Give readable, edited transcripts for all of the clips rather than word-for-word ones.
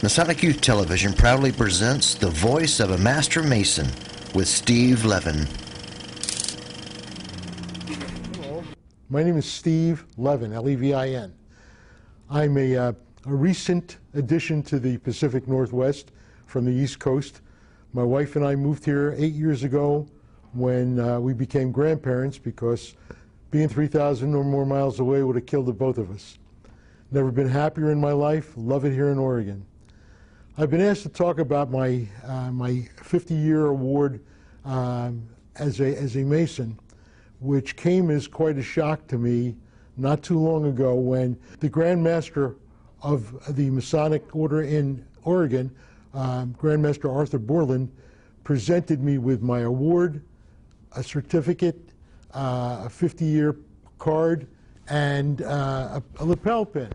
Masonic Youth Television proudly presents The Voice of a Master Mason with Steve Levin. Hello. My name is Steve Levin, L-E-V-I-N. I'm a recent addition to the Pacific Northwest from the East Coast. My wife and I moved here 8 years ago when we became grandparents because being 3,000 or more miles away would have killed the both of us. Never been happier in my life. Love it here in Oregon. I've been asked to talk about my 50-year award as a Mason, which came as quite a shock to me not too long ago when the Grand Master of the Masonic Order in Oregon, Grand Master Arthur Borland, presented me with my award, a certificate, a 50-year card, and a lapel pin.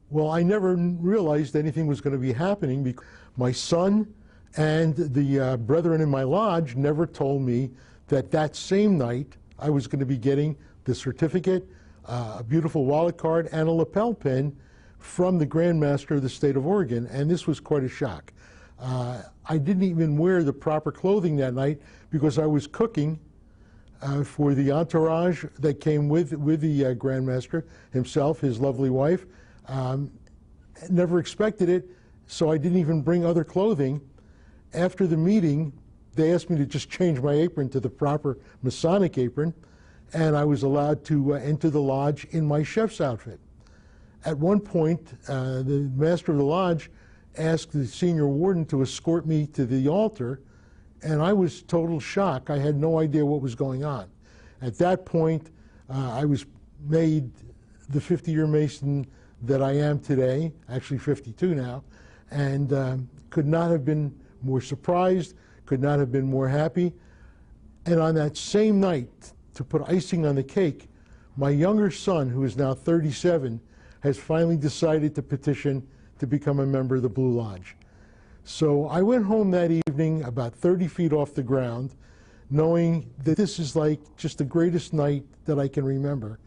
Well, I never realized anything was going to be happening because my son and the brethren in my lodge never told me that that same night I was going to be getting the certificate, a beautiful wallet card, and a lapel pin from the Grand Master of the state of Oregon, and this was quite a shock. I didn't even wear the proper clothing that night because I was cooking for the entourage that came with the Grand Master himself, his lovely wife. Never expected it, so I didn't even bring other clothing. After the meeting, they asked me to just change my apron to the proper Masonic apron, and I was allowed to enter the lodge in my chef's outfit. At one point, the master of the lodge asked the senior warden to escort me to the altar, and I was total shock. I had no idea what was going on. At that point, I was made the 50-year Mason that I am today, actually 52 now, and could not have been more surprised, could not have been more happy. And on that same night, to put icing on the cake, my younger son, who is now 37, has finally decided to petition to become a member of the Blue Lodge. So I went home that evening about 30 feet off the ground, knowing that this is like just the greatest night that I can remember.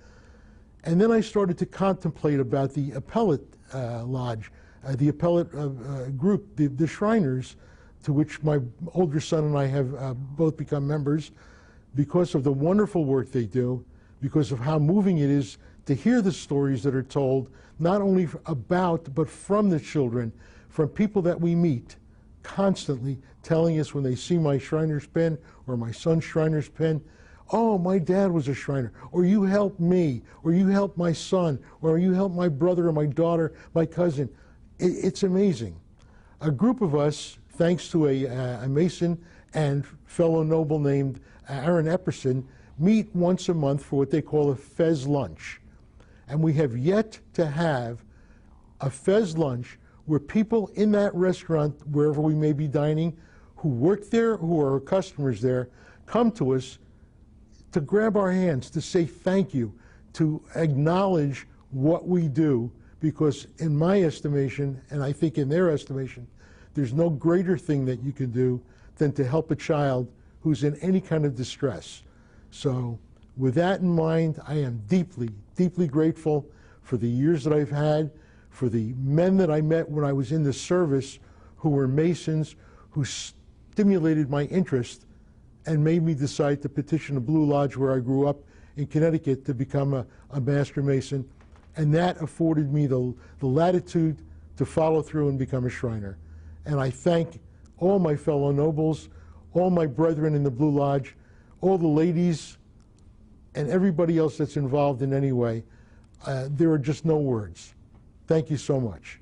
And then I started to contemplate about the appellate lodge, the appellate group, the Shriners, to which my older son and I have both become members because of the wonderful work they do, because of how moving it is to hear the stories that are told, not only about, but from the children, from people that we meet constantly telling us when they see my Shriner's pen or my son's Shriner's pen, oh, my dad was a Shriner, or you helped me, or you helped my son, or you helped my brother or my daughter, my cousin. It's amazing. A group of us, thanks to a Mason and fellow noble named Aaron Epperson, meet once a month for what they call a Fez lunch. And we have yet to have a Fez lunch where people in that restaurant, wherever we may be dining, who work there, who are customers there, come to us to grab our hands, to say thank you, to acknowledge what we do, because in my estimation, and I think in their estimation, there's no greater thing that you can do than to help a child who's in any kind of distress. So with that in mind, I am deeply, deeply grateful for the years that I've had, for the men that I met when I was in the service who were Masons, who stimulated my interest and made me decide to petition the Blue Lodge where I grew up in Connecticut to become a Master Mason. And that afforded me the latitude to follow through and become a Shriner. And I thank all my fellow nobles, all my brethren in the Blue Lodge, all the ladies, and everybody else that's involved in any way. There are just no words. Thank you so much.